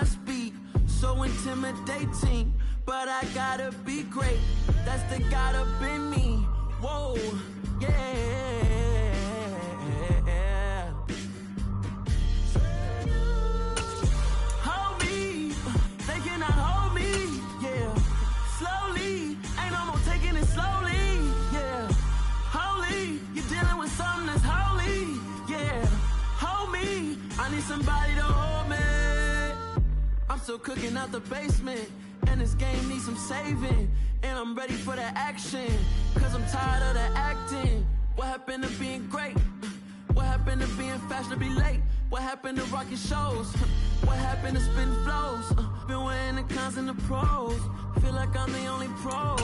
must be so intimidating, but I gotta be great. That's the God up in me. Whoa, yeah. Hold me, they cannot hold me, yeah. Slowly, ain't no more taking it slowly, yeah. Holy, you're dealing with something that's holy, yeah. Hold me, I need somebody to hold me. I'm still cooking out the basement, and this game needs some saving. And I'm ready for the action, cause I'm tired of the acting. What happened to being great? What happened to being fashionably late? What happened to rocking shows? What happened to spitting flows? Been wearing the cons and the pros. Feel like I'm the only pro.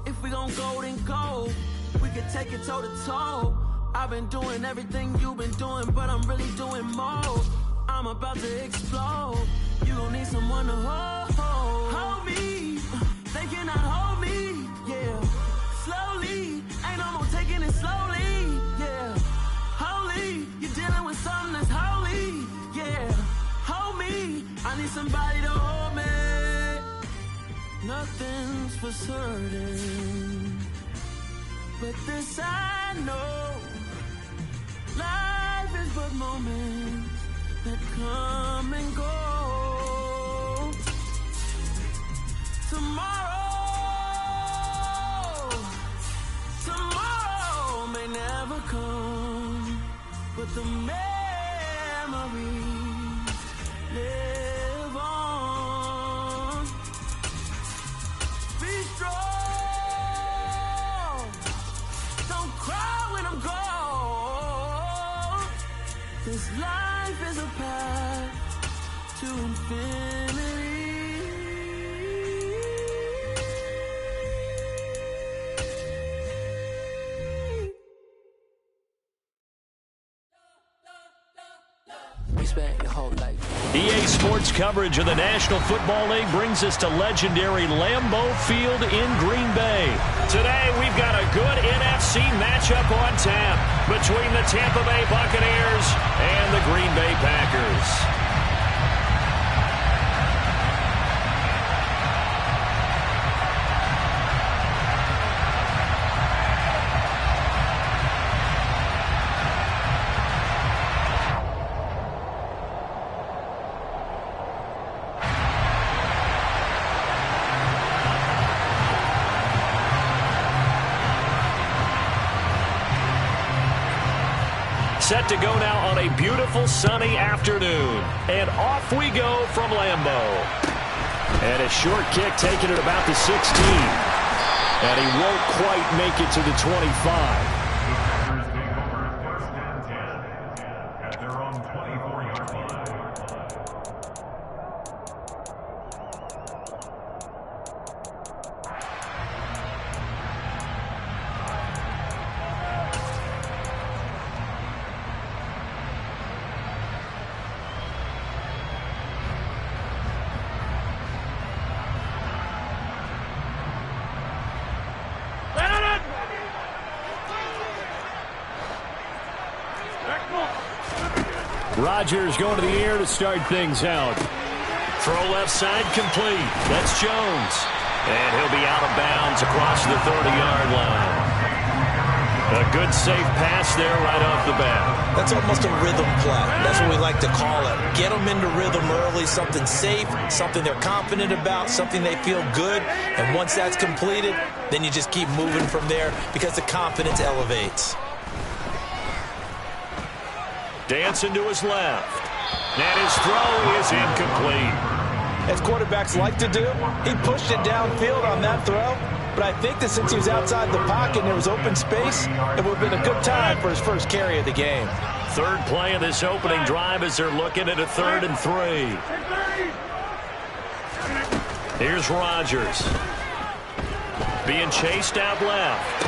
If we gon' go, then go. We could take it toe to toe. I've been doing everything you've been doing, but I'm really doing more. I'm about to explode. You gon' need someone to hold me. They cannot hold me, yeah. Slowly, ain't no more taking it slowly, yeah. Holy, you're dealing with something that's holy, yeah. Hold me, I need somebody to hold me. Nothing's for certain, but this I know. Life is but moments that come and go. Tomorrow may never come, but the memories live on. Be strong, don't cry when I'm gone. This life is a path to infinity. EA Sports coverage of the National Football League brings us to legendary Lambeau Field in Green Bay. Today, we've got a good NFC matchup on tap between the Tampa Bay Buccaneers and the Green Bay Packers. Set to go now on a beautiful sunny afternoon. And off we go from Lambeau. And a short kick taken at about the 16. And he won't quite make it to the 25. Rodgers going to the air to start things out. Throw left side complete. That's Jones. And he'll be out of bounds across the 30-yard line. A good safe pass there right off the bat. That's almost a rhythm play. That's what we like to call it. Get them into rhythm early, something safe, something they're confident about, something they feel good. And once that's completed, then you just keep moving from there because the confidence elevates. Dancing to his left. And his throw is incomplete. As quarterbacks like to do, he pushed it downfield on that throw. But I think that since he was outside the pocket and there was open space, it would have been a good time for his first carry of the game. Third play of this opening drive as they're looking at a 3rd and 3. Here's Rodgers. Being chased out left.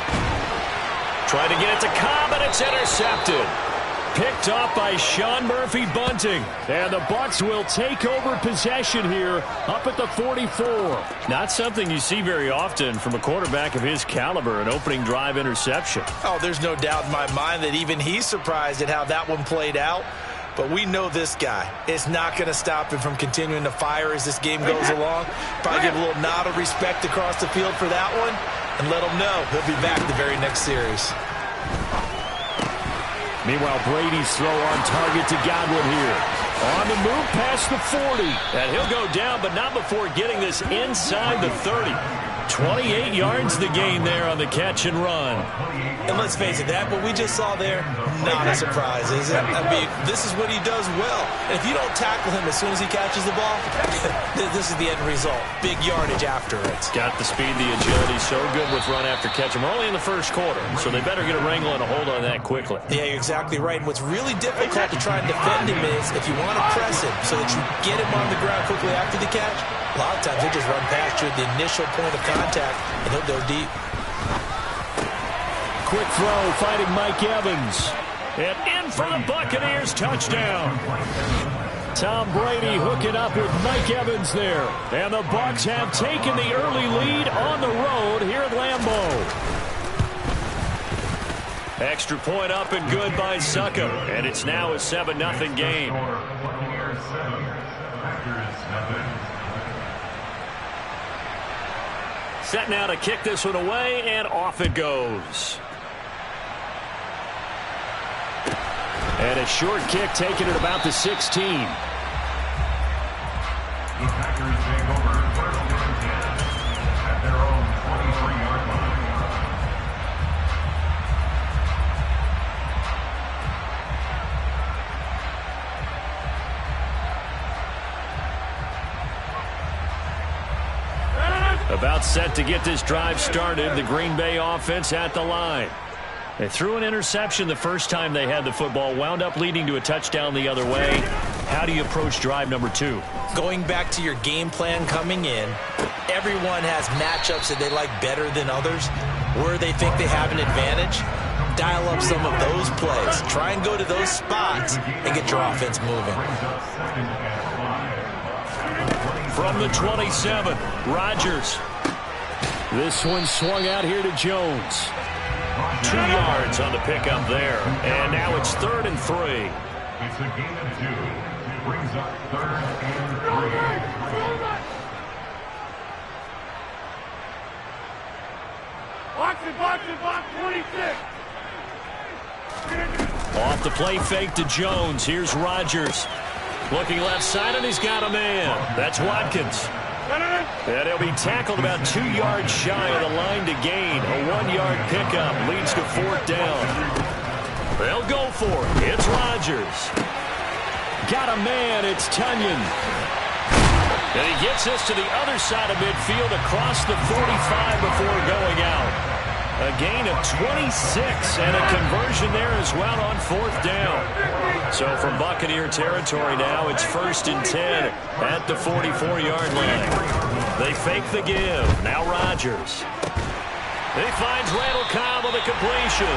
Trying to get it to Cobb, and it's intercepted. Picked up by Sean Murphy-Bunting. And the Bucs will take over possession here up at the 44. Not something you see very often from a quarterback of his caliber, an opening drive interception. Oh, there's no doubt in my mind that even he's surprised at how that one played out. but we know this guy is not going to stop him from continuing to fire as this game goes along. Probably give a little nod of respect across the field for that one and let him know he'll be back the very next series. Meanwhile, Brady's throw on target to Godwin here. On the move past the 40. And he'll go down, but not before getting this inside the 30. 28 yards the gain there on the catch and run. And let's face it, that what we just saw there, not a surprise, is it? I mean, this is what he does well. And if you don't tackle him as soon as he catches the ball, this is the end result. Big yardage after it. Got the speed, the agility, so good with run after catch. We're only in the first quarter, so they better get a wrangle and a hold on that quickly. Yeah, you're exactly right. And what's really difficult to try and defend him is if you want to press him so that you get him on the ground quickly after the catch, a lot of times he'll just run past you at the initial point of contact, and he'll go deep. Quick throw, fighting Mike Evans. And in for the Buccaneers, touchdown. Tom Brady hooking up with Mike Evans there. And the Bucs have taken the early lead on the road here at Lambeau. Extra point up and good by Succop. And it's now a 7-0 game. Set now to kick this one away, and off it goes. And a short kick taken at about the 16. The Packers take over 3rd and 10 at their own 23-yard line. About set to get this drive started. The Green Bay offense at the line. They threw an interception the first time they had the football, wound up leading to a touchdown the other way. How do you approach drive number 2? Going back to your game plan coming in, everyone has matchups that they like better than others. Where they think they have an advantage, dial up some of those plays. Try and go to those spots and get your offense moving. From the 27, Rodgers. This one swung out here to Jones. 2 yards on the pickup there. And now it's 3rd and 3. It's a gain of 2. It brings up 3rd and 3. Box 26. Off the play fake to Jones. Here's Rodgers. Looking left side, and he's got a man. That's Watkins. And he'll be tackled about 2 yards shy of the line to gain. A 1-yard pickup leads to 4th down. They'll go for it. It's Rodgers. Got a man. It's Tunyon. And he gets this to the other side of midfield across the 45 before going out. A gain of 26 and a conversion there as well on 4th down. So from Buccaneer territory now, it's 1st and 10 at the 44-yard line. They fake the give. Now Rodgers. He finds Randall Cobb with a completion.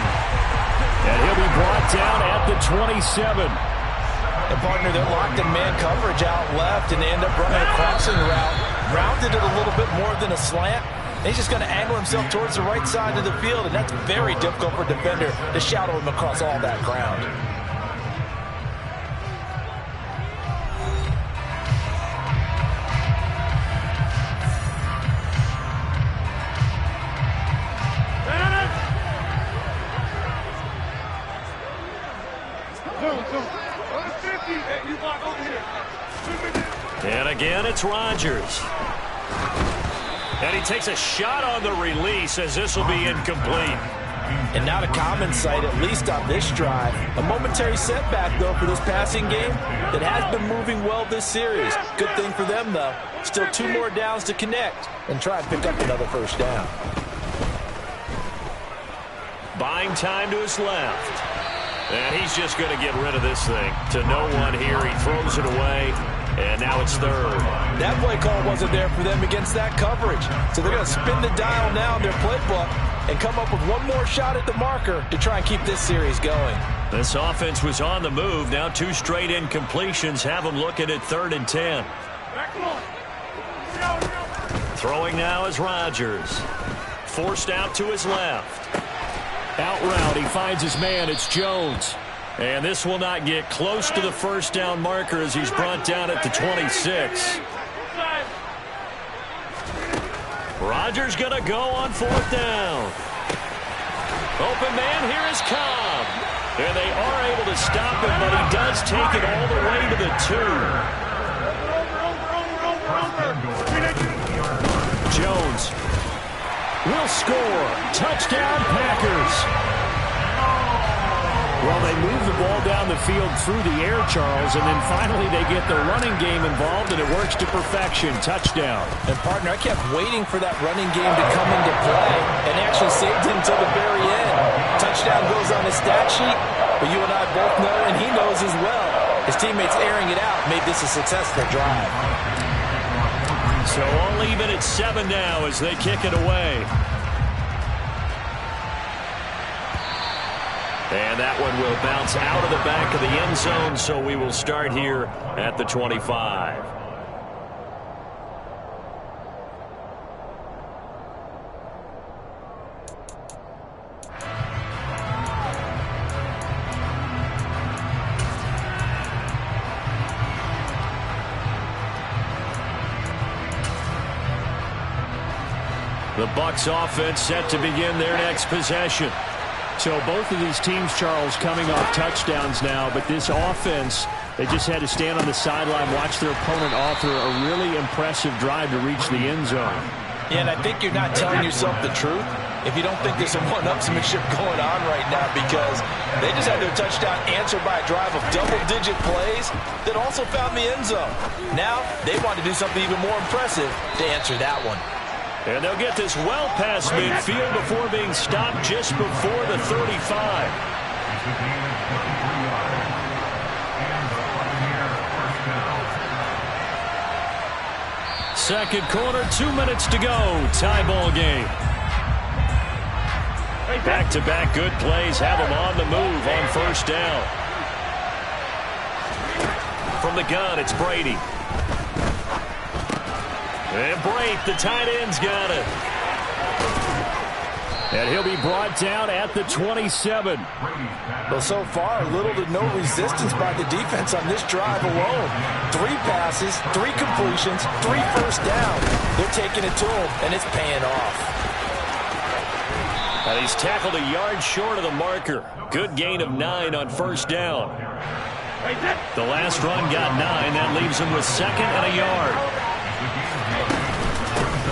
And he'll be brought down at the 27. And partner, they're locked in man coverage out left, and they end up running a crossing route. Rounded it a little bit more than a slant. He's just going to angle himself towards the right side of the field, and that's very difficult for a defender to shadow him across all that ground. And again, it's Rodgers. And he takes a shot on the release as this will be incomplete. And not a common sight, at least on this drive. A momentary setback, though, for this passing game that has been moving well this series. Good thing for them, though. Still 2 more downs to connect and try and pick up another 1st down. Buying time to his left. And he's just going to get rid of this thing. To no one here. He throws it away. And now it's 3rd. That play call wasn't there for them against that coverage. So they're going to spin the dial now in their playbook and come up with one more shot at the marker to try and keep this series going. This offense was on the move. Now 2 straight incompletions have them looking at 3rd and 10. Throwing now is Rodgers. Forced out to his left. Out route, he finds his man. It's Jones. And this will not get close to the first down marker as he's brought down at the 26. Rodgers going to go on fourth down. Open man, here is Cobb. And they are able to stop him, but he does take it all the way to the 2. Jones will score. Touchdown, Packers. Well, they move the ball down the field through the air, Charles, and then finally they get the running game involved, and it works to perfection. Touchdown. And, partner, I kept waiting for that running game to come into play and actually saved him till the very end. Touchdown goes on his stat sheet, but you and I both know, and he knows as well, his teammates airing it out made this a successful drive. So all even at 7 now as they kick it away. And that one will bounce out of the back of the end zone, so we will start here at the 25. The Bucs offense set to begin their next possession. So both of these teams, Charles, coming off touchdowns now, but this offense, they just had to stand on the sideline, watch their opponent author a really impressive drive to reach the end zone. Yeah, and I think you're not telling yourself the truth if you don't think there's some one-upsmanship going on right now, because they just had their touchdown answered by a drive of double-digit plays that also found the end zone. Now they want to do something even more impressive to answer that one. And they'll get this well past midfield before being stopped just before the 35. Second quarter, 2 minutes to go. Tie ball game. Back-to-back good plays have them on the move on first down. From the gun, it's Brady. And Brate, the tight end's got it. And he'll be brought down at the 27. Well, so far, little to no resistance by the defense on this drive alone. 3 passes, 3 completions, 3 first down. They're taking it to him, and it's paying off. And he's tackled a yard short of the marker. Good gain of 9 on first down. The last run got 9. That leaves him with second and a yard.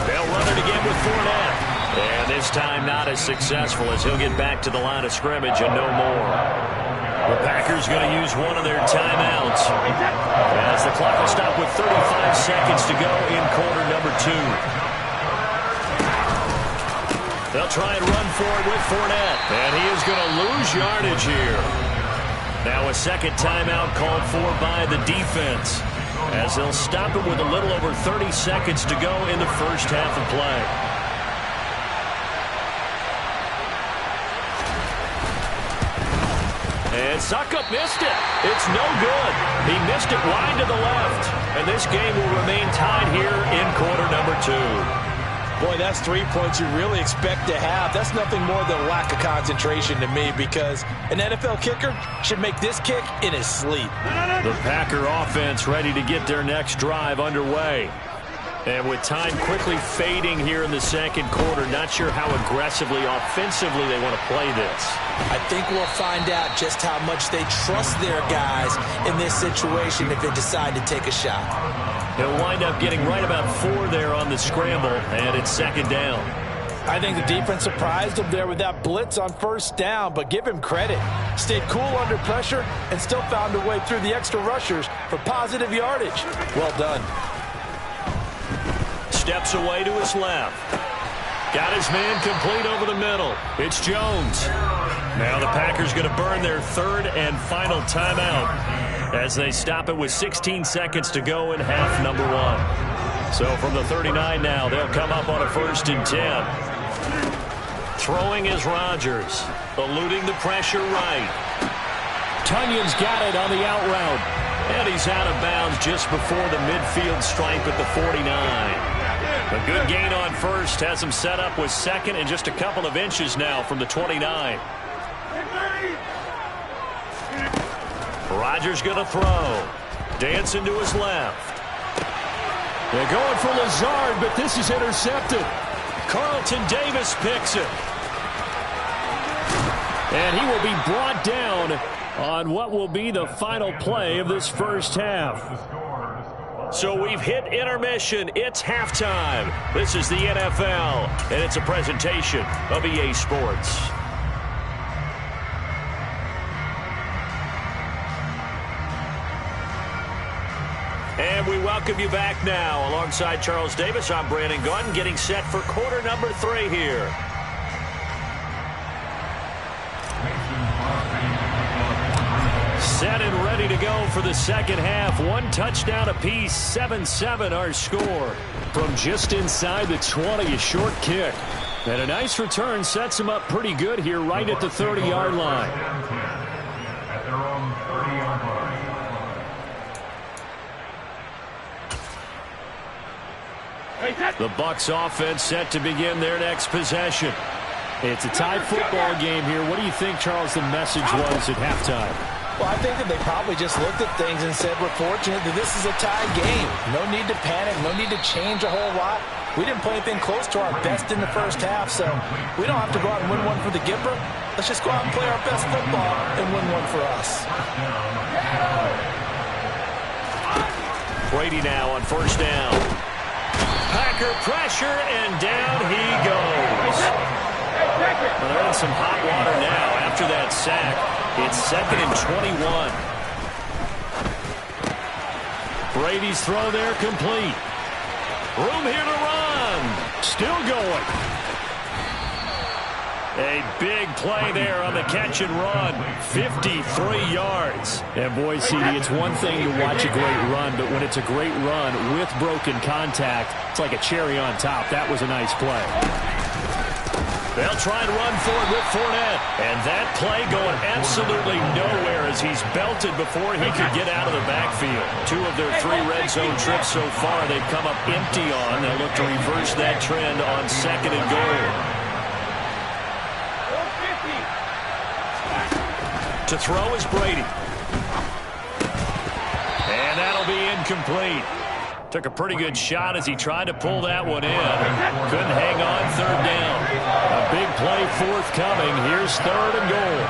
They'll run it again with Fournette. And this time not as successful as he'll get back to the line of scrimmage and no more. The Packers going to use one of their timeouts as the clock will stop with 35 seconds to go in quarter number 2. They'll try and run for it with Fournette. And he is going to lose yardage here. Now a second timeout called for by the defense, as they'll stop it with a little over 30 seconds to go in the first half of play. And Suckup missed it. It's no good. He missed it wide to the left. And this game will remain tied here in quarter number 2. Boy, that's 3 points you really expect to have. That's nothing more than a lack of concentration to me, because an NFL kicker should make this kick in his sleep. The Packer offense ready to get their next drive underway. And with time quickly fading here in the second quarter, not sure how aggressively, offensively they want to play this. I think we'll find out just how much they trust their guys in this situation if they decide to take a shot. They'll wind up getting right about 4 there on the scramble, and it's second down. I think the defense surprised him there with that blitz on first down, but give him credit. Stayed cool under pressure and still found a way through the extra rushers for positive yardage. Well done. Steps away to his left. Got his man complete over the middle. It's Jones. Now the Packers going to burn their third and final timeout as they stop it with 16 seconds to go in half number 1. So from the 39 now, they'll come up on a 1st and 10. Throwing is Rodgers, eluding the pressure right. Tunyon's got it on the out route. And he's out of bounds just before the midfield stripe at the 49. A good gain on first has him set up with second and just a couple of inches now from the 29. Rodgers going to throw. Dancing to his left. They're going for Lazard, but this is intercepted. Carlton Davis picks it. And he will be brought down on what will be the final play of this first half. So we've hit intermission. It's halftime. This is the NFL, and it's a presentation of EA Sports. And we welcome you back now. Alongside Charles Davis, I'm Brandon Gaudin, getting set for quarter number 3 here. Set and ready to go for the second half. 1 touchdown apiece, 7-7 our score. From just inside the 20, a short kick. And a nice return sets him up pretty good here right at the 30-yard line. At their own 30-yard line. The Bucs offense set to begin their next possession. It's a tie football game here. What do you think, Charles, the message was at halftime? Well, I think that they probably just looked at things and said, we're fortunate that this is a tie game. No need to panic. No need to change a whole lot. We didn't play anything close to our best in the first half, so we don't have to go out and win one for the Gipper. Let's just go out and play our best football and win one for us. Brady now on first down. Packer pressure, and down he goes. Well, they're in some hot water now after that sack. It's 2nd and 21. Brady's throw there complete. Room here to run. Still going. A big play there on the catch and run. 53 yards. And boy, CD, it's one thing to watch a great run, but when it's a great run with broken contact, it's like a cherry on top. That was a nice play. They'll try and run forward with Fournette. And that play going absolutely nowhere as he's belted before he could get out of the backfield. 2 of their 3 red zone trips so far they've come up empty on. They'll look to reverse that trend on 2nd and goal. To throw is Brady. And that'll be incomplete. Took a pretty good shot as he tried to pull that one in. Couldn't hang on 3rd down. A big play forthcoming. Here's 3rd and goal.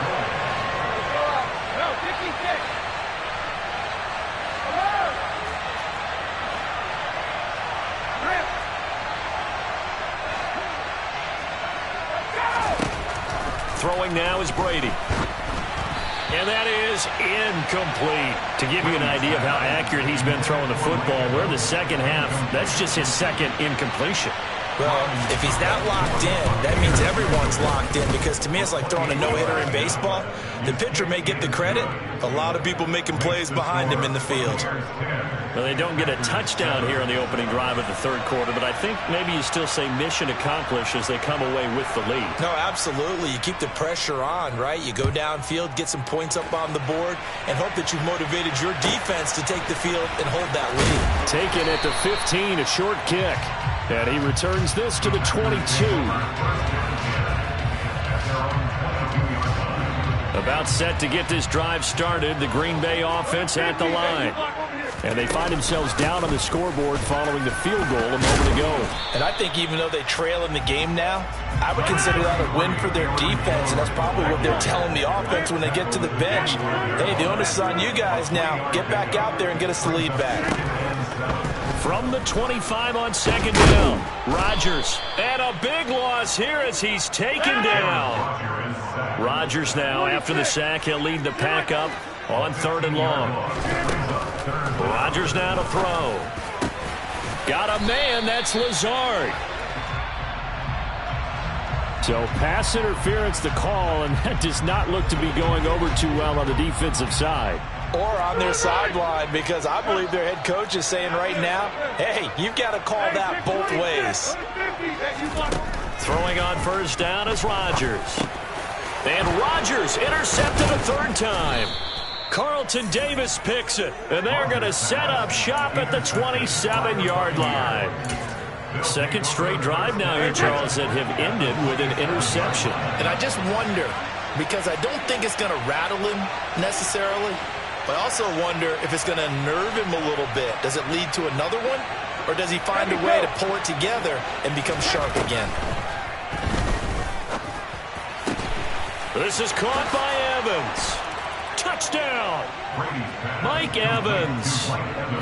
Throwing now is Brady. And that is incomplete. To give you an idea of how accurate he's been throwing the football, we're in the second half. That's just his 2nd incompletion. Well, if he's that locked in, that means everyone's locked in, because to me it's like throwing a no-hitter in baseball. The pitcher may get the credit. A lot of people making plays behind him in the field. Well, they don't get a touchdown here on the opening drive of the 3rd quarter, but I think maybe you still say mission accomplished as they come away with the lead. No, absolutely. You keep the pressure on, right? You go downfield, get some points up on the board, and hope that you've motivated your defense to take the field and hold that lead. Taken at the 15, a short kick. And he returns this to the 22. About set to get this drive started. The Green Bay offense at the line. And they find themselves down on the scoreboard following the field goal a moment ago. And I think even though they trail in the game now, I would consider that a win for their defense, and that's probably what they're telling the offense when they get to the bench. Hey, the onus is on you guys now. Get back out there and get us the lead back. From the 25 on 2nd down, Rodgers. And a big loss here as he's taken down. Rodgers now, after the sack, he'll lead the pack up on 3rd and long. Rodgers now to throw. Got a man, that's Lazard. So pass interference the call, and that does not look to be going over too well on the defensive side. Or on their sideline, because I believe their head coach is saying right now, hey, you've got to call that both ways. Throwing on first down is Rodgers. And Rodgers intercepted a 3rd time. Carlton Davis picks it, and they're going to set up shop at the 27-yard line. 2nd straight drive now here, Charles, that have ended with an interception. And I just wonder, because I don't think it's going to rattle him necessarily, But I also wonder if it's going to unnerve him a little bit. Does it lead to another one? Or does he find a way to pull it together and become sharp again? This is caught by Evans. Touchdown! Mike Evans,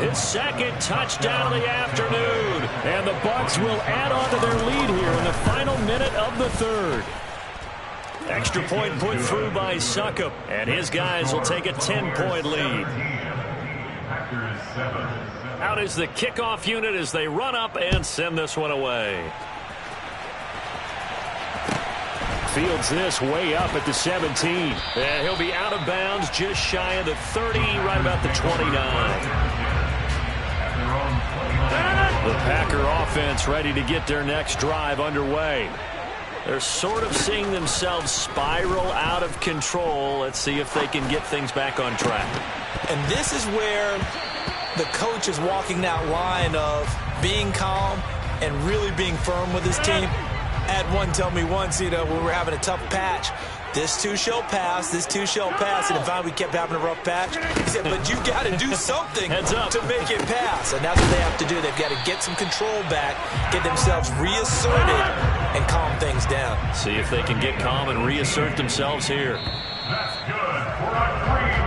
his second touchdown of the afternoon. And the Bucs will add on to their lead here in the final minute of the third. Extra point put through by Succop, and his guys will take a 10-point lead. Out is the kickoff unit as they run up and send this one away. Fields this way up at the 17. And he'll be out of bounds just shy of the 30, right about the 29. The Packer offense ready to get their next drive underway. They're sort of seeing themselves spiral out of control. Let's see if they can get things back on track. And this is where the coach is walking that line of being calm and really being firm with his team. I had one tell me once, when we were having a tough patch, this too shall pass, this too shall pass. And finally we kept having a rough patch. He said, but you got to do something to make it pass. And that's what they have to do. They've got to get some control back, get themselves reasserted, and calm things down. See if they can get calm and reassert themselves here.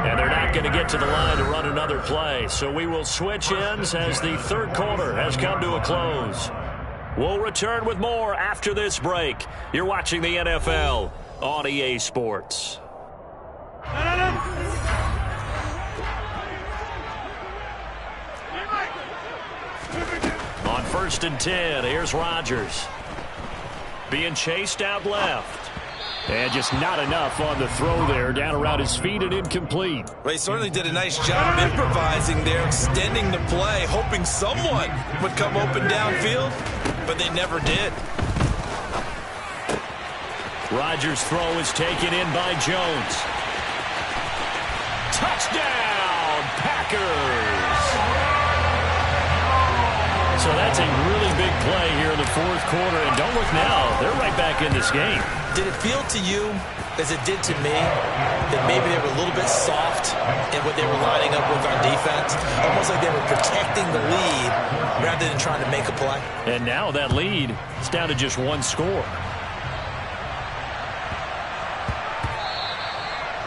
And they're not going to get to the line to run another play. So we will switch ends as the third quarter has come to a close. We'll return with more after this break. You're watching the NFL on EA Sports. On 1st and 10, here's Rodgers. Being chased out left. And just not enough on the throw there. Down around his feet and incomplete. Well, he certainly did a nice job improvising there, extending the play, hoping someone would come open downfield, but they never did. Rodgers' throw is taken in by Jones. Touchdown, Packers! So that's a really big play here in the fourth quarter. And don't look now, they're right back in this game. Did it feel to you, as it did to me, that maybe they were a little bit soft in what they were lining up with our defense? Almost like they were protecting the lead rather than trying to make a play. And now that lead is down to just one score.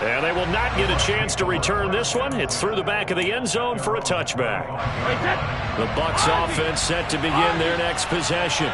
And they will not get a chance to return this one. It's through the back of the end zone for a touchback. The Bucs offense set to begin their next possession.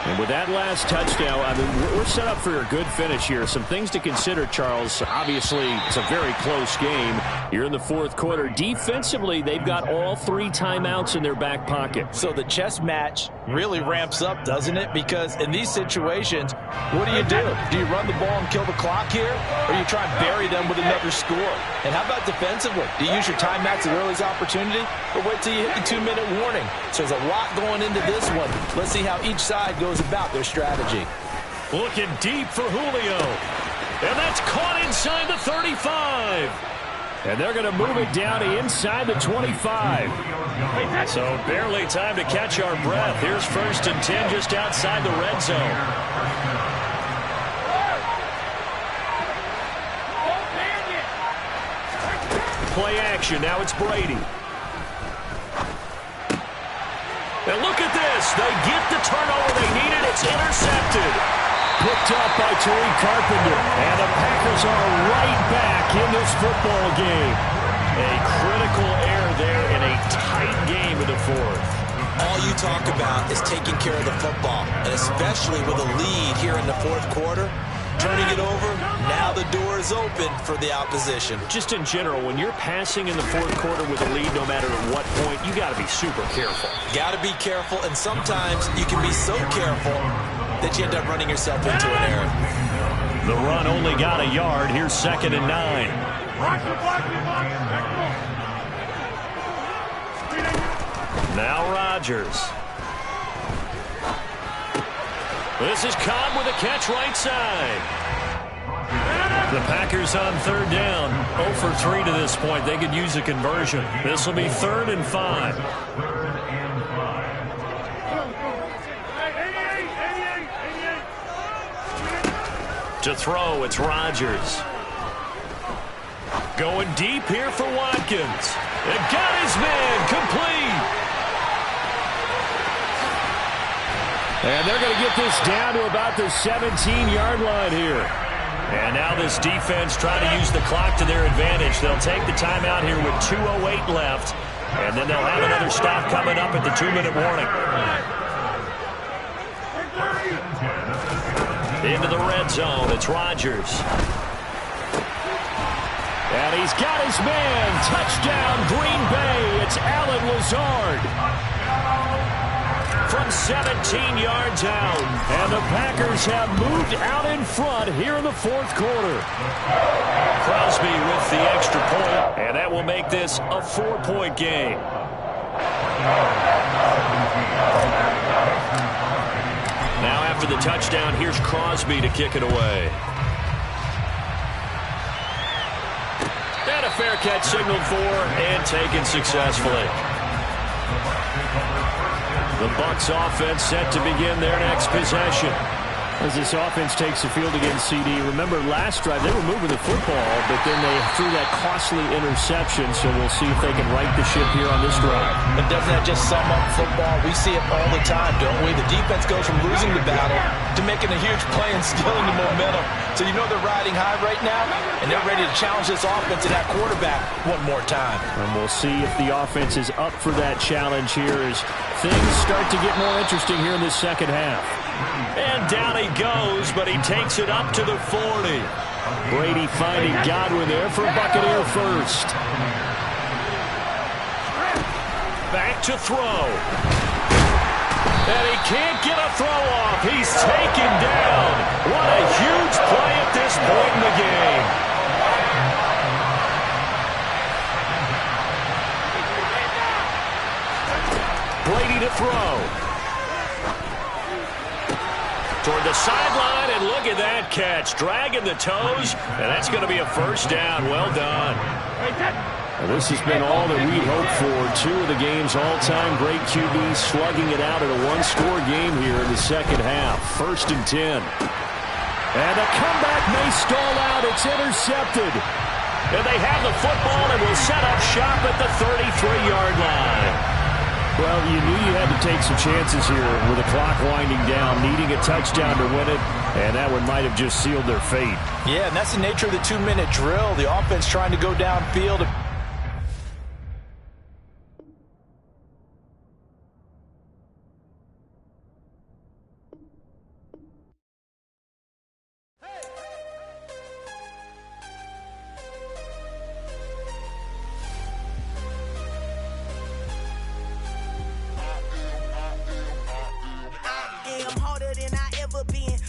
And with that last touchdown, I mean, we're set up for a good finish here. Some things to consider, Charles. Obviously, it's a very close game. You're in the fourth quarter. Defensively, they've got all 3 timeouts in their back pocket. So the chess match really ramps up, doesn't it? Because in these situations, what do? Do you run the ball and kill the clock here? Or do you try and bury them with another score? And how about defensively? Do you use your timeouts at earliest opportunity? Or wait till you hit the 2-minute warning? So there's a lot going into this one. Let's see how each side goes about their strategy. Looking deep for Julio. And that's caught inside the 35. And they're going to move it down to inside the 25. So barely time to catch our breath. Here's 1st and 10 just outside the red zone. Play action. Now it's Brady. And look at this. They get the turnover they needed. It's intercepted. Picked up by Tariq Carpenter. And the Packers are right back in this football game. A critical error there in a tight game in the fourth. All you talk about is taking care of the football, and especially with a lead here in the fourth quarter. Turning it over, now the door is open for the opposition. Just in general, when you're passing in the fourth quarter with a lead, no matter at what point, you got to be super careful. Got to be careful, and sometimes you can be so careful that you end up running yourself into an error. The run only got a yard. Here's 2nd and 9. Now Rodgers. This is Cobb with a catch right side. The Packers on 3rd down. 0 for 3 to this point. They could use a conversion. This will be 3rd and 5. To throw, it's Rodgers. Going deep here for Watkins. And got his man complete. And they're going to get this down to about the 17-yard line here. And now this defense trying to use the clock to their advantage. They'll take the timeout here with 2:08 left. And then they'll have another stop coming up at the 2-minute warning. Into the red zone, it's Rodgers. And he's got his man. Touchdown, Green Bay. It's Allen Lazard. From 17 yards out. And the Packers have moved out in front here in the fourth quarter. Crosby with the extra point. And that will make this a 4-point game. Now after the touchdown, here's Crosby to kick it away. And a fair catch signaled for and taken successfully. The Bucs offense set to begin their next possession. As this offense takes the field against CD, remember last drive they were moving the football, but then they threw that costly interception, so we'll see if they can right the ship here on this drive. But doesn't that just sum up football? We see it all the time, don't we? The defense goes from losing the battle to making a huge play and stealing the momentum. So you know they're riding high right now, and they're ready to challenge this offense and that quarterback one more time. And we'll see if the offense is up for that challenge here as things start to get more interesting here in this second half. And down he goes, but he takes it up to the 40. Brady finding Godwin there for Buccaneer first. Back to throw. And he can't get a throw off. He's taken down. What a huge play at this point in the game. Brady to throw. Toward the sideline, and look at that catch. Dragging the toes, and that's going to be a first down. Well done. Well, this has been all that we'd hoped for. Two of the game's all-time great QBs slugging it out in a one-score game here in the second half. 1st and 10. And the comeback may stall out. It's intercepted. And they have the football and will set up shop at the 33-yard line. Well, you knew you had to take some chances here with the clock winding down, needing a touchdown to win it, and that one might have just sealed their fate. Yeah, and that's the nature of the 2-minute drill. The offense trying to go downfield.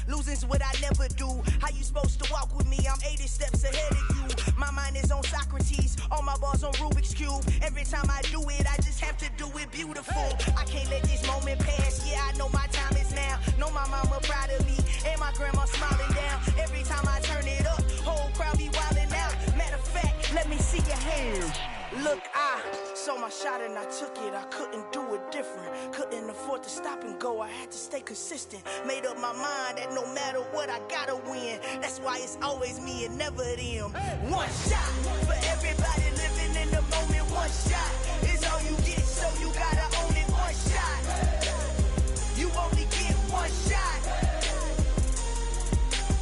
Losing's what I never do. How you supposed to walk with me? I'm 80 steps ahead of you. My mind is on Socrates, all my balls on Rubik's Cube. Every time I do it, I just have to do it beautiful. I can't let this moment pass. Yeah, I know my time is now. Know my mama proud of me, and my grandma smiling down. Every time I turn it up, whole crowd be wilding out. Matter of fact, let me see your hands. Look, I saw my shot and I took it. I couldn't do it different. Couldn't afford to stop and go. I had to stay consistent. Made up my mind that no matter what, I gotta win. That's why it's always me and never them. One shot for everybody living in the moment. One shot is all you get, so you gotta own it. One shot. You only get one shot.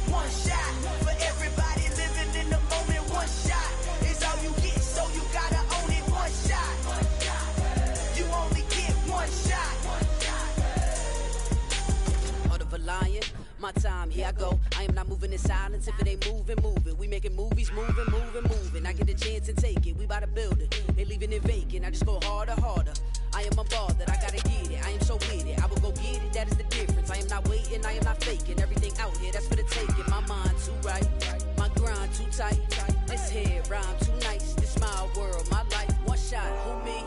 One shot for everybody living in the moment. One shot is all you get, so you gotta own it. One shot. You only get one shot. Heart of a lion, my time, here I go. I am not moving in silence. If it ain't moving, moving. We making movies, moving. I get a chance and take it. We bout to build it. They leaving it vacant. I just go harder. I am a ball that I gotta get it. I am so with it. I will go get it. That is the difference. I am not waiting. I am not faking. Everything out here, that's for the taking. My mind too right. My grind too tight. This head rhyme too nice. This my world, my life. One shot, who me?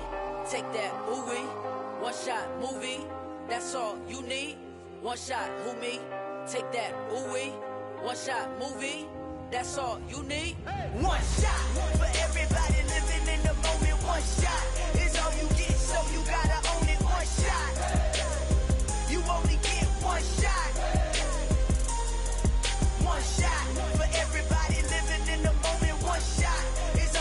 Take that, movie. One shot, movie. That's all you need. One shot, who me? Take that, ooh-wee. One shot, movie. That's all you need. One shot for everybody living in the moment. One shot is all you get, so you gotta own it. One shot. You only get one shot. One shot for everybody living in the moment. One shot is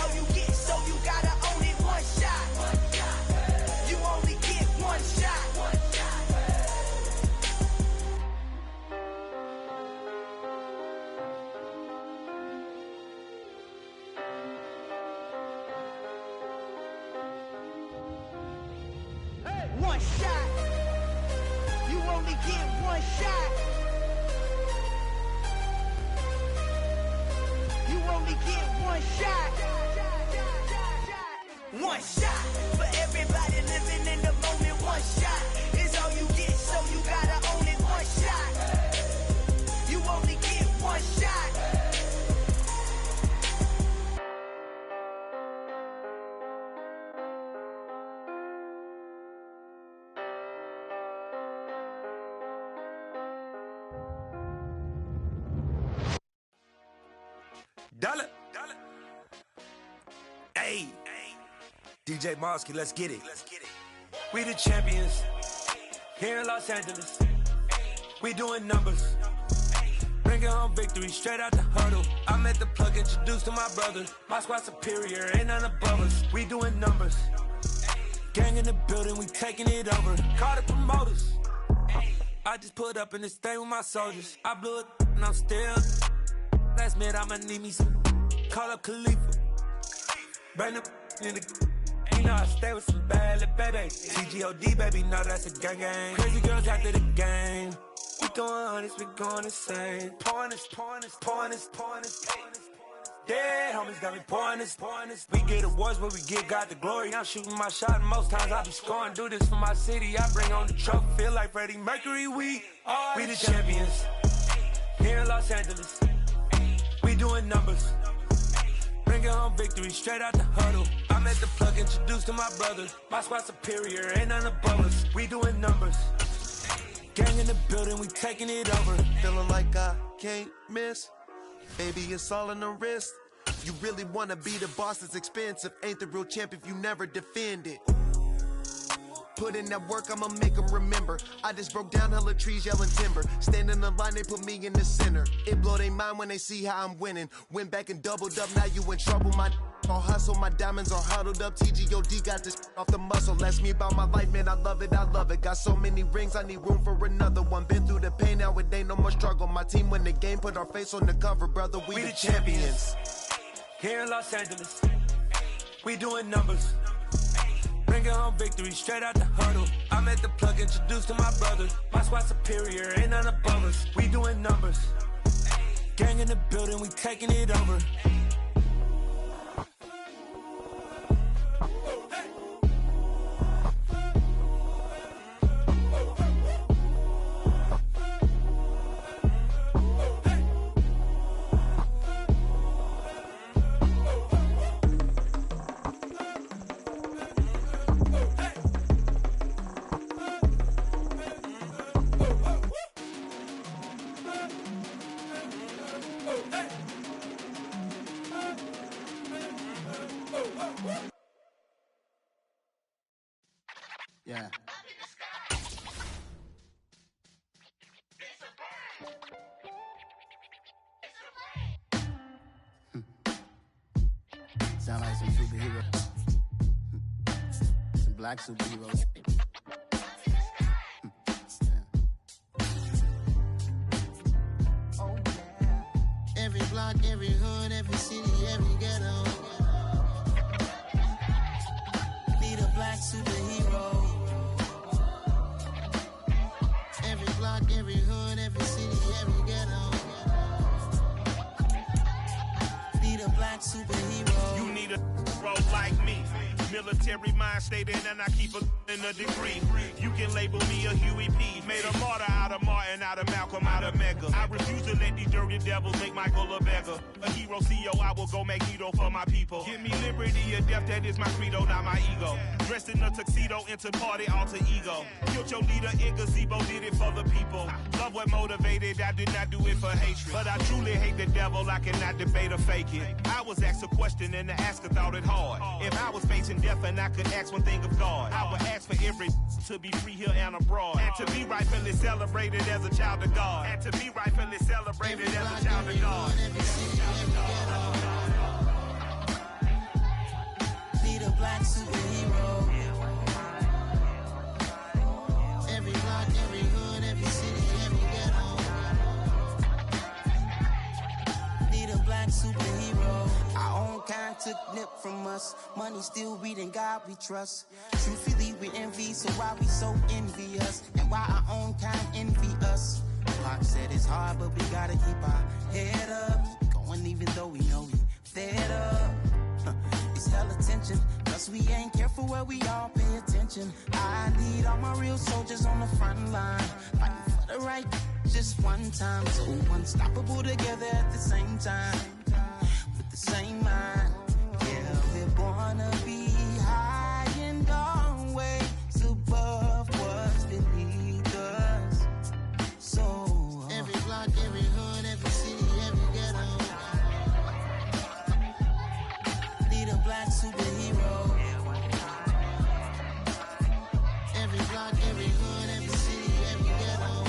one shot. You only get one shot. You only get one shot. One shot for everybody living in the moment. One shot is all you get, so you gotta own it. One shot. You only get one shot. Dollar. Hey. DJ Mosky, let's get it. We the champions here in Los Angeles. We doing numbers. Bringing home victory straight out the huddle. I'm at the plug, introduced to my brother. My squad superior, ain't none above us. We doing numbers. Gang in the building, we taking it over. Call the promoters. I just put up in this thing with my soldiers. I blew it and I'm still. Last minute I'ma need me some. Call up Khalifa. Bring up in the. You know I stay with some bad little baby. TGOD baby, know that's a gang gang. Crazy girls after the game. We going honest, we going insane. Pouring this. Dead homies got me pouring this. We get awards, but we give God the glory. I'm shooting my shot, and most times I be scoring. Do this for my city, I bring on the trophy. Feel like Freddie Mercury, we the champions here in Los Angeles. We doing numbers. Bringing home victory straight out the huddle. I'm at the plug, introduced to my brother. My squad superior, ain't none above us. We doing numbers. Gang in the building, we taking it over. Feeling like I can't miss. Baby, it's all in the wrist. You really wanna be the boss, it's expensive. Ain't the real champ if you never defend it. Put in that work, I'ma make them remember. I just broke down hella trees, yelling timber. Stand in the line, they put me in the center. It blow their mind when they see how I'm winning. Went back and doubled up, now you in trouble. My all hustle, my diamonds are huddled up. TGOD got this off the muscle. Ask me about my life, man, I love it. Got so many rings, I need room for another one. Been through the pain, now it ain't no more struggle. My team win the game, put our face on the cover, brother. We the champions. Here in Los Angeles, we doing numbers. Bringing home victory straight out the huddle. I'm at the plug, introduced to my brother. My squad superior, ain't none above us. We doing numbers. Gang in the building, we taking it over. Yeah. Sound like some superheroes. Some black superheroes. Oh, yeah. Every block, every hood, every city, every ghetto. Need a black superhero. Every block, every hood, every city, every ghetto. Need a black superhero. You need a bro like me. Military mind stated, and I keep in a degree. You can label me a Huey P. Made a martyr out of Martin, out of Malcolm, out of Mega. I refuse to let these dirty devils make Michael a beggar. A hero CEO, I will go Magneto for my people. Give me liberty or death, that is my credo, not my ego. Dressed in a tuxedo, into party, alter ego. Killed your leader in gazebo, did it for the people. Love what motivated, I did not do it for hatred. But I truly hate the devil, I cannot debate or fake it. I was asked a question and the asker thought it hard. If I was facing death and I could ask one thing of God, I would ask for every to be free here and abroad. And to be rightfully celebrated as a child of God. And to be rightfully celebrated as a child of God. Need a black superhero. Every block, every hood, every city, every ghetto. Need a black superhero. Our own kind took nip from us. Money still reading God we trust. Truthfully, with envy, so why we so envious? And why our own kind envy us? Pac said it's hard, but we gotta keep our head up. Going even though we know we fed up. It's hella tension, plus we ain't careful where we all pay attention. I need all my real soldiers on the front line, fighting for the right just one time. So unstoppable together at the same time, with the same mind. Yeah, we're born to be high and always above what's beneath us. So every block, every hood, every city, every ghetto, need a black superhero. every block, every hood, every city, every ghetto,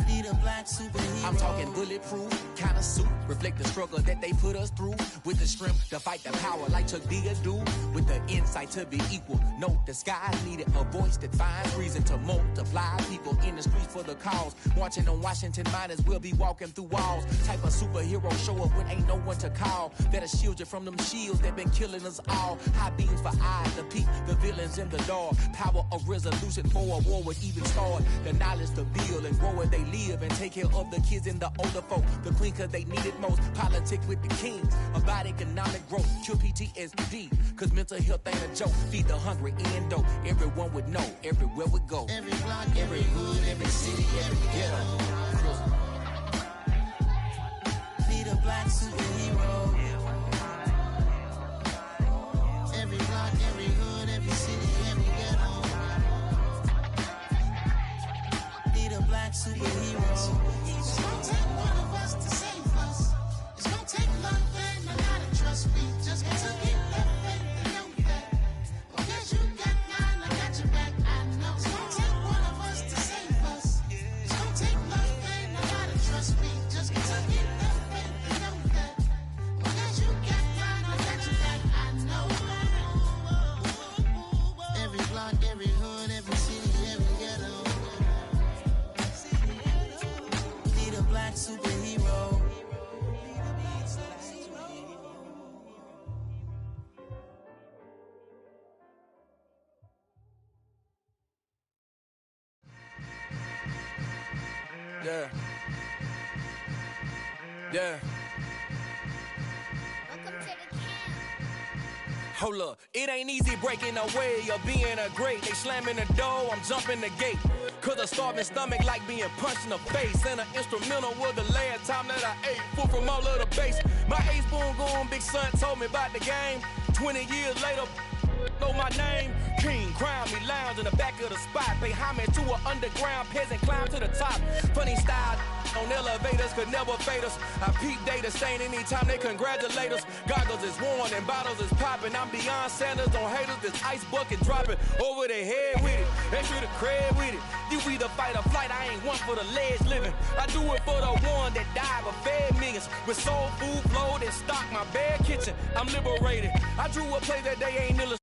Need a black superhero. I'm talking bulletproof kind of suit, reflect the struggle that they put us through, with the strength to fight the power like Chuck D do, with the insight to be equal. No disguise needed, a voice that finds reason to multiply people in the streets for the cause. Marching on Washington miners will be walking through walls. Type of superhero show up when ain't no one to call. That'll shield you from them shields that been killing us all. High beams for eyes to peep the villains in the dark. Power of resolution for a war would even start. The knowledge to build and grow where they live and take care of the kids and the older folk. The queen cause they need it most. Politics with the kings about economic growth. Cure PTSD cause mental health ain't a joke. Feed the hungry and dope. Everyone would know everywhere we go. every block, every hood, every city, every ghetto. Need a black superhero. Every block, every hood, every city, every ghetto. Need a black superhero. It's gonna take one of us to save us. It's gonna take love and a lot of trust. We just got to keep that faith and know that. Because you got mine, I got your back, I know. It's gonna take one of us to save us. It's gonna take love and a lot of trust. We just got to keep that faith and know that. Because you got mine, I got your back, I know. Every block, every hood, every city, every ghetto. Need a black superhero. Yeah. Yeah. Hold up, it ain't easy breaking away or being a great. They slamming the door, I'm jumping the gate. Cause a starving stomach like being punched in the face. And an instrumental was the last time that I ate. Food from all of the bass. My ace boom goon, big son told me about the game. 20 years later, know my name. King, crown me, lounge in the back of the spot. Pay homage to an underground peasant, climb to the top. Funny style on elevators could never fade us. I peep data stain anytime they congratulate us. Goggles is worn and bottles is popping. I'm beyond Sanders on haters, this ice bucket dropping over their head with it. Extra the cred with it. You either fight or flight, I ain't one for the ledge living. I do it for the one that died but fed millions. With soul food flowed and stocked my bad kitchen. I'm liberated. I drew a play that they ain't illustrated.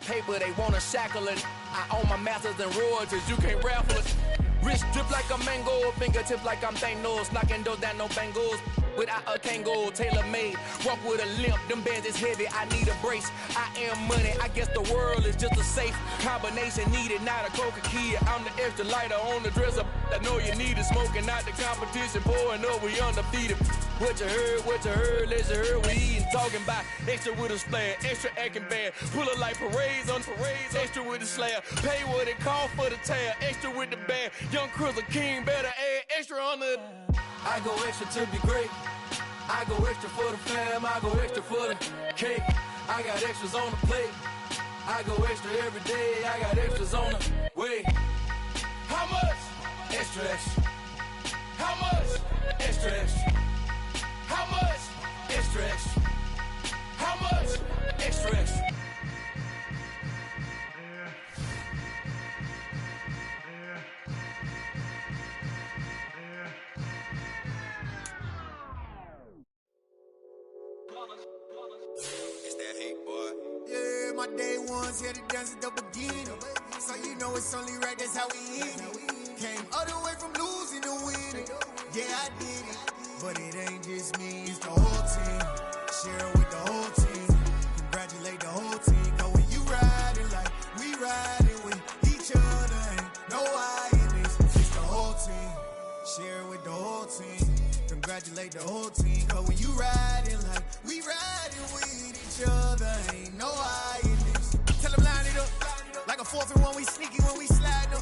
Paper, they wanna shackle it. I own my masters and royalties, you can't raffle it. Wrist drip like a mango, fingertips like I'm Thanos. Knocking those down, no bangles. Without a Kango, tailor-made. Walk with a limp, them bands is heavy, I need a brace. I am money, I guess the world is just a safe combination needed, not a coca kid. I'm the extra lighter on the dresser. I know you need it, smoking out the competition, pouring up, we undefeated. What you heard, let's hear we eating, talking about extra with a splash, extra acting bad. Pull it like parades on parades, extra with the slab. Pay what it cost for the tab, extra with the bag. Young Cruz, a king, better add extra on the. I go extra to be great. I go extra for the fam, I go extra for the cake. I got extras on the plate. I go extra every day, I got extras on the way. How much? Extra, extra. How much? Extra, extra. How much? Extra, extra. How much? Extra, extra. It's that hate, boy. Yeah, my day ones here to dance at the beginning. So you know it's only right, that's how we eat it. Came all the way from losing to winning. Yeah, I did it. But it ain't just me, it's the whole team. Share with the whole team. Congratulate the whole team. Cause when you riding like we riding with each other, ain't no I in this. It's the whole team. Share with the whole team. Congratulate the whole team. Cause when you riding like we riding with each other, ain't no I in this. Tell them line it up. Like a 4th and 1, we sneaky when we slide up.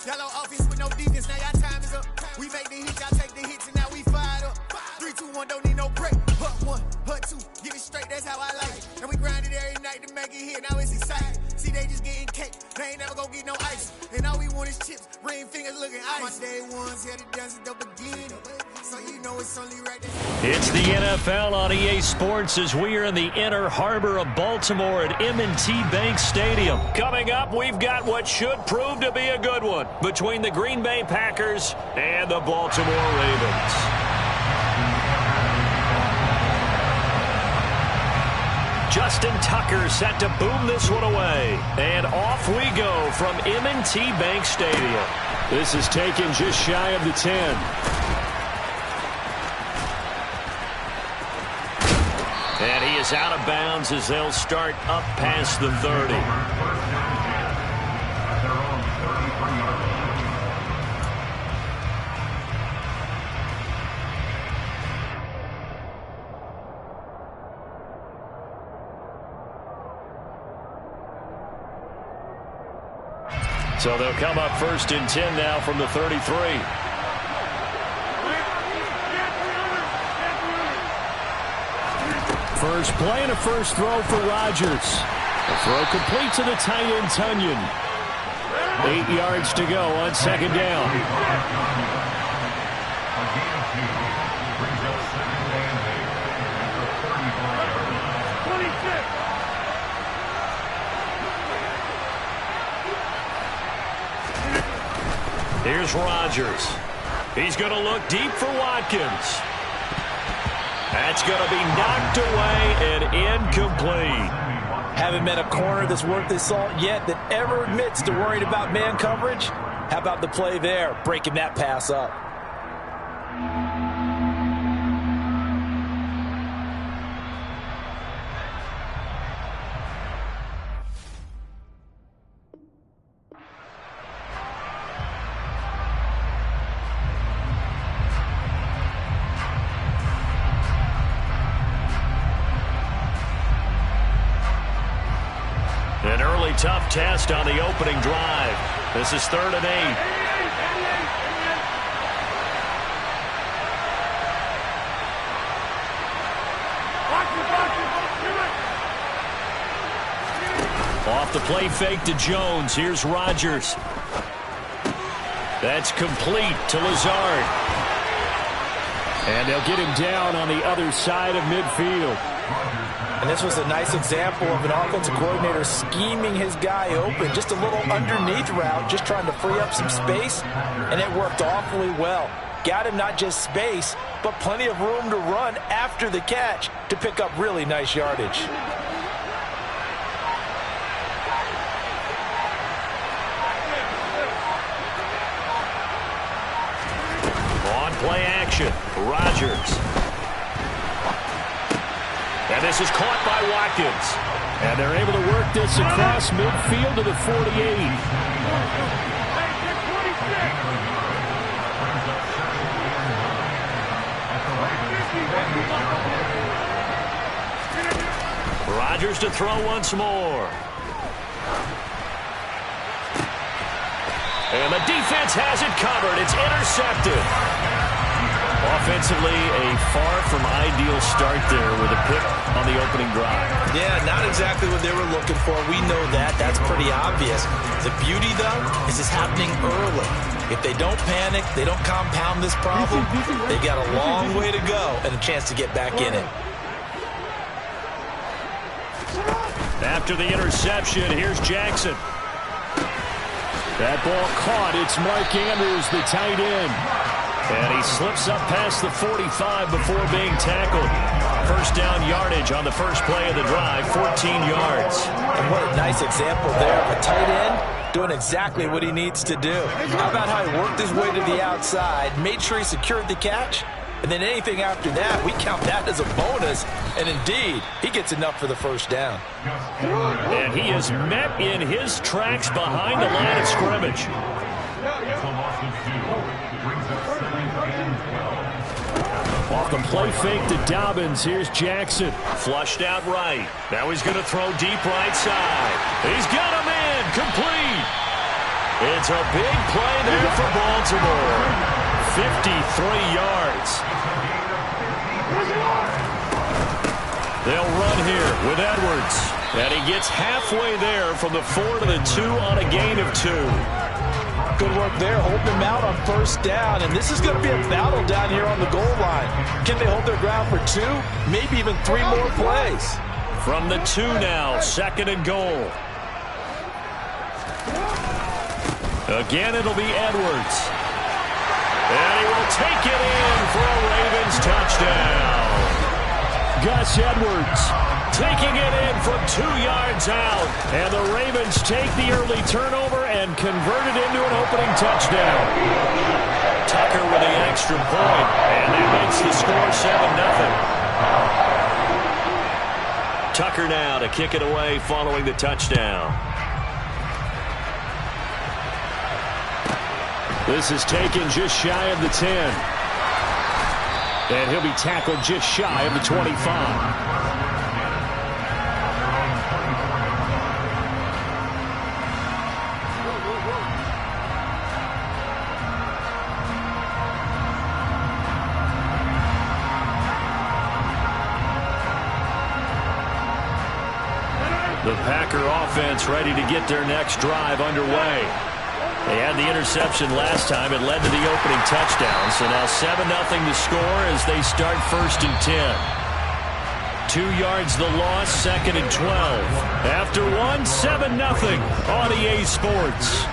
Yellow offense with no defense, now y'all time is up. We make the hits, y'all take the hits, and now we fired up. 3, 2, 1, don't need no break. Hut 1, hut 2, get it straight, that's how I like it. And we grind it every night to make it hit, now it's exciting. See, they just getting cake, they ain't never gonna get no ice. And all we want is chips, ring fingers looking ice. My day ones here to dance at the beginning. So you know it's only right there. It's the NFL on EA Sports as we are in the inner harbor of Baltimore at M&T Bank Stadium. Coming up, we've got what should prove to be a good one between the Green Bay Packers and the Baltimore Ravens. Justin Tucker set to boom this one away. And off we go from M&T Bank Stadium. This is taken just shy of the 10. And he is out of bounds as they'll start up past the 30. So they'll come up 1st and 10 now from the 33. First play and a first throw for Rodgers. The throw complete to the tight end, Tunyon. 8 yards to go on 2nd down. Here's Rodgers. He's going to look deep for Watkins. That's going to be knocked away and incomplete. Haven't met a corner that's worth his salt yet that ever admits to worrying about man coverage. How about the play there, breaking that pass up? An early tough test on the opening drive. This is 3rd and 8. Off the play fake to Jones. Here's Rodgers. That's complete to Lazard. And they'll get him down on the other side of midfield. And this was a nice example of an offensive coordinator scheming his guy open. Just a little underneath route, just trying to free up some space. And it worked awfully well. Got him not just space, but plenty of room to run after the catch to pick up really nice yardage. On play action, Rodgers. And this is caught by Watkins. And they're able to work this across midfield to the 48. Rodgers to throw once more. And the defense has it covered. It's intercepted. Offensively, a far from ideal start there with a pick on the opening drive. Yeah, not exactly what they were looking for. We know that. That's pretty obvious. The beauty, though, is it's happening early. If they don't panic, they don't compound this problem, they got a long way to go and a chance to get back in it. After the interception, here's Jackson. That ball caught. It's Mark Andrews, the tight end. And he slips up past the 45 before being tackled. First down yardage on the first play of the drive, 14 yards. And what a nice example there of a tight end doing exactly what he needs to do. How about how he worked his way to the outside, made sure he secured the catch, and then anything after that, we count that as a bonus. And indeed, he gets enough for the first down. And he is met in his tracks behind the line of scrimmage. Off the play fake to Dobbins. Here's Jackson. Flushed out right. Now he's going to throw deep right side. He's got him in. Complete. It's a big play there for Baltimore. 53 yards. They'll run here with Edwards. And he gets halfway there from the 4 to the 2 on a gain of 2. Good work there, holding them out on first down. And this is going to be a battle down here on the goal line. Can they hold their ground for 2, maybe even 3 more plays? From the 2 now, second and goal. Again, it'll be Edwards. And he will take it in for a Ravens touchdown. Gus Edwards taking it in from 2 yards out. And the Ravens take the early turnover and convert it into an opening touchdown. Tucker with the extra point, and that makes the score 7-0. Tucker now to kick it away following the touchdown. This is taken just shy of the 10. And he'll be tackled just shy of the 25. The Packer offense ready to get their next drive underway. They had the interception last time. It led to the opening touchdown. So now 7-0 to score as they start first and 10. 2 yards the loss, second and 12. After 1, 7-0 on EA Sports.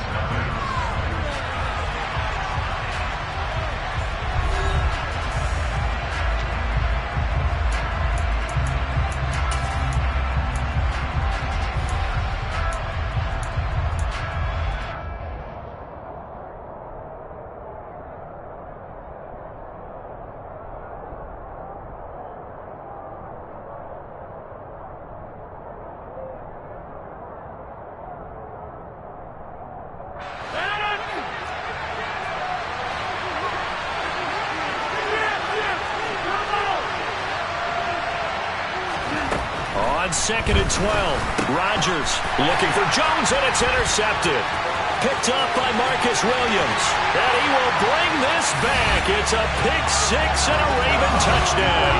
Second and 12. Rodgers looking for Jones, and it's intercepted. Picked up by Marcus Williams. And he will bring this back. It's a pick 6 and a Raven touchdown.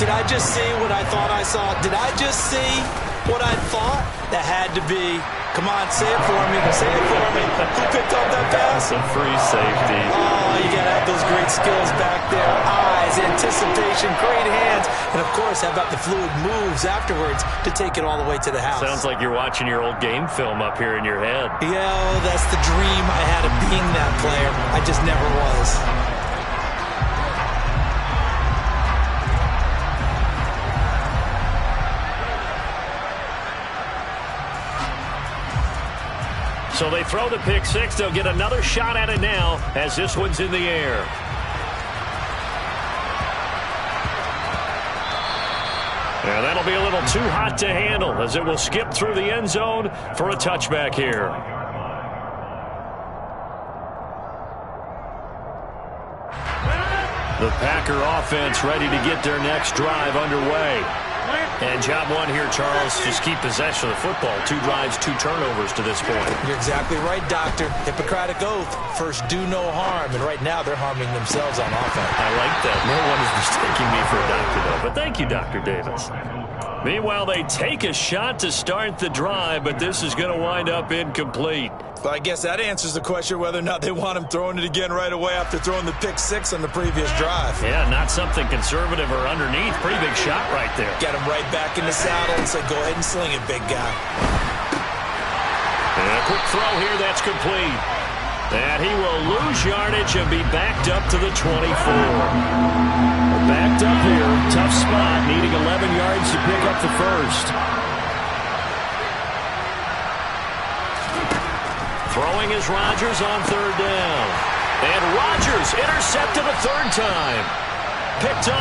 Did I just see what I thought I saw? Did I just see what I thought? That had to be. Come on, say it for me. Say it for me. Who picked up that pass? That's a free safety. Oh, you got to have those great skills back there. Eyes, anticipation, great hands. And, of course, how about the fluid moves afterwards to take it all the way to the house? Sounds like you're watching your old game film up here in your head. Yeah, oh, that's the dream I had of being that player. I just never was. So they throw the pick 6. They'll get another shot at it now as this one's in the air. And that'll be a little too hot to handle as it will skip through the end zone for a touchback here. The Packer offense ready to get their next drive underway. And job one here, Charles, just keep possession of the football. 2 drives, 2 turnovers to this point. You're exactly right, Doctor. Hippocratic oath. First, do no harm. And right now, they're harming themselves on offense. I like that. No one is mistaking me for a doctor, though. But thank you, Dr. Davis. Meanwhile, they take a shot to start the drive, but this is going to wind up incomplete. But I guess that answers the question whether or not they want him throwing it again right away after throwing the pick 6 on the previous drive. Yeah, not something conservative or underneath. Pretty big shot right there. Get him right back in the saddle and say, go ahead and sling it, big guy. And a quick throw here, that's complete. And he will lose yardage and be backed up to the 24. Backed up here, tough spot, needing 11 yards to pick up the first. Throwing is Rodgers on 3rd down. And Rodgers intercepted a 3rd time. Picked up